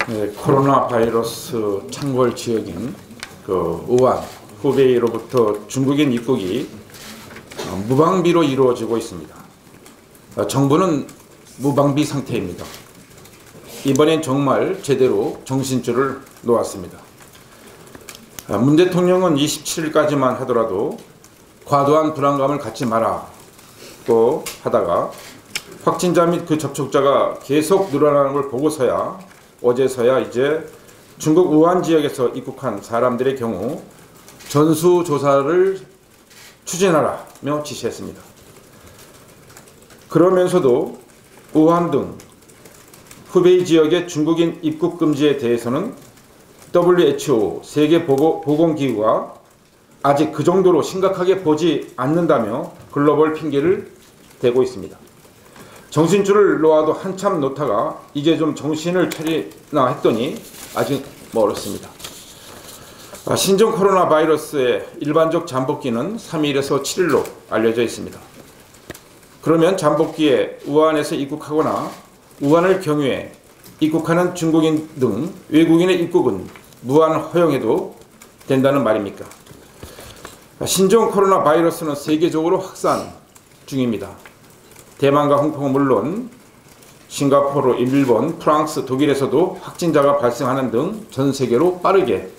네, 코로나 바이러스 창궐 지역인 우한, 후베이로부터 중국인 입국이 무방비로 이루어지고 있습니다. 정부는 무방비 상태입니다. 이번엔 정말 제대로 정신줄을 놓았습니다. 문 대통령은 27일까지만 하더라도 과도한 불안감을 갖지 마라고 하다가 확진자 및 그 접촉자가 계속 늘어나는 걸 보고서야 어제서야 이제 중국 우한 지역에서 입국한 사람들의 경우 전수조사를 추진하라며 지시했습니다. 그러면서도 우한 등 후베이 지역의 중국인 입국 금지에 대해서는 WHO 세계보건기구가 아직 그 정도로 심각하게 보지 않는다며 글로벌 핑계를 대고 있습니다. 정신줄을 놓아도 한참 놓다가 이제 좀 정신을 차리나 했더니 아직 멀었습니다. 신종 코로나 바이러스의 일반적 잠복기는 3일에서 7일로 알려져 있습니다. 그러면 잠복기에 우한에서 입국하거나 우한을 경유해 입국하는 중국인 등 외국인의 입국은 무한 허용해도 된다는 말입니까? 신종 코로나 바이러스는 세계적으로 확산 중입니다. 대만과 홍콩은 물론 싱가포르, 일본, 프랑스, 독일에서도 확진자가 발생하는 등 전 세계로 빠르게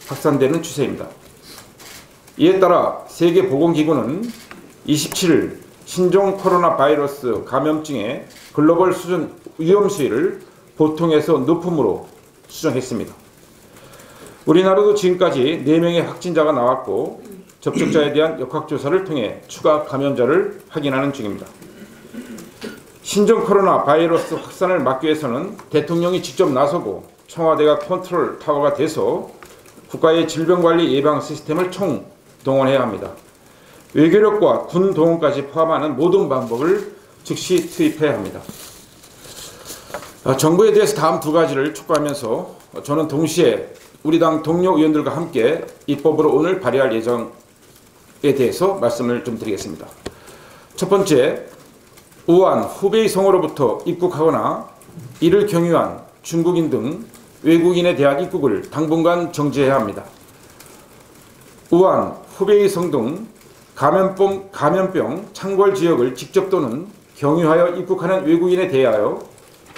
확산되는 추세입니다. 이에 따라 세계보건기구는 27일 신종 코로나 바이러스 감염증의 글로벌 수준 위험 수위를 보통에서 높음으로 수정했습니다. 우리나라도 지금까지 4명의 확진자가 나왔고 접촉자에 대한 역학조사를 통해 추가 감염자를 확인하는 중입니다. 신종 코로나 바이러스 확산을 막기 위해서는 대통령이 직접 나서고 청와대가 컨트롤 타워가 돼서 국가의 질병관리 예방 시스템을 총동원해야 합니다. 외교력과 군 동원까지 포함하는 모든 방법을 즉시 투입해야 합니다. 정부에 대해서 다음 두 가지를 촉구하면서 저는 동시에 우리 당 동료 의원들과 함께 입법으로 오늘 발의할 예정에 대해서 말씀을 좀 드리겠습니다. 첫 번째, 우한, 후베이 성으로부터 입국하거나 이를 경유한 중국인 등 외국인에 대한 입국을 당분간 정지해야 합니다. 우한, 후베이 성 등 감염병 창궐 지역을 직접 또는 경유하여 입국하는 외국인에 대하여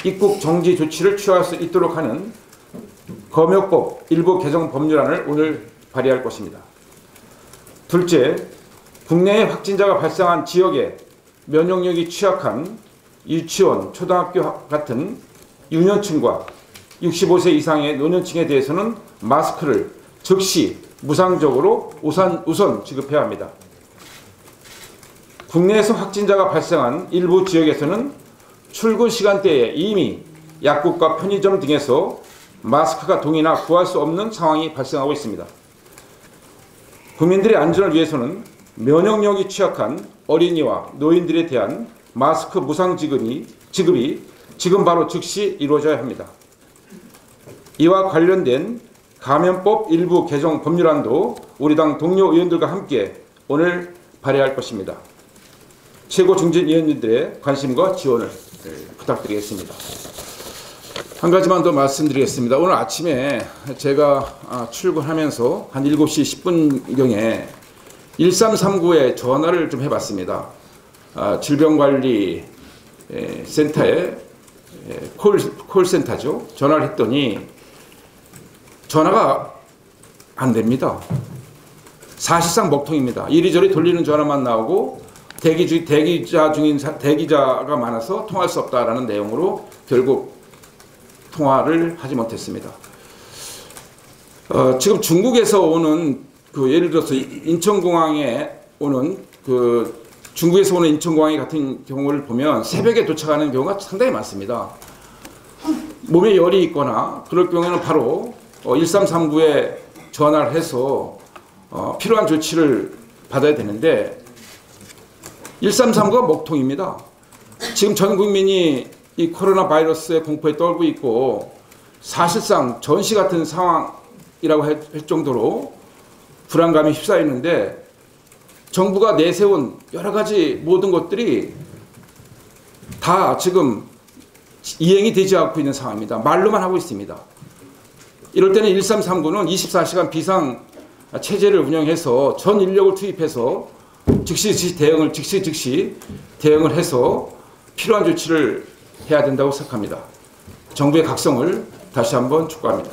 입국 정지 조치를 취할 수 있도록 하는 검역법 일부 개정 법률안을 오늘 발의할 것입니다. 둘째, 국내에 확진자가 발생한 지역에 면역력이 취약한 유치원, 초등학교 같은 유년층과 65세 이상의 노년층에 대해서는 마스크를 즉시 무상적으로 우선 지급해야 합니다. 국내에서 확진자가 발생한 일부 지역에서는 출근 시간대에 이미 약국과 편의점 등에서 마스크가 동이나 구할 수 없는 상황이 발생하고 있습니다. 국민들의 안전을 위해서는 면역력이 취약한 어린이와 노인들에 대한 마스크 무상 지급이 지금 바로 즉시 이루어져야 합니다. 이와 관련된 감염법 일부 개정 법률안도 우리 당 동료 의원들과 함께 오늘 발의할 것입니다. 최고 중진위원님들의 관심과 지원을 부탁드리겠습니다. 한 가지만 더 말씀드리겠습니다. 오늘 아침에 제가 출근하면서 한 7시 10분경에 1339에 전화를 좀 해봤습니다. 질병관리 센터에 콜센터죠. 전화를 했더니 전화가 안 됩니다. 사실상 먹통입니다. 이리저리 돌리는 전화만 나오고 대기자가 많아서 통할 수 없다라는 내용으로 결국 통화를 하지 못했습니다. 지금 중국에서 오는 예를 들어서 인천공항에 오는 중국에서 오는 인천공항 같은 경우를 보면 새벽에 도착하는 경우가 상당히 많습니다. 몸에 열이 있거나 그럴 경우에는 바로 1339에 전화를 해서 필요한 조치를 받아야 되는데 1339가 먹통입니다. 지금 전 국민이 이 코로나 바이러스의 공포에 떨고 있고 사실상 전시 같은 상황이라고 할 정도로 불안감이 휩싸이는데 정부가 내세운 여러 가지 모든 것들이 다 지금 이행이 되지 않고 있는 상황입니다. 말로만 하고 있습니다. 이럴 때는 1339는 24시간 비상 체제를 운영해서 전 인력을 투입해서 즉시 대응을 해서 필요한 조치를 해야 된다고 생각합니다. 정부의 각성을 다시 한번 촉구합니다.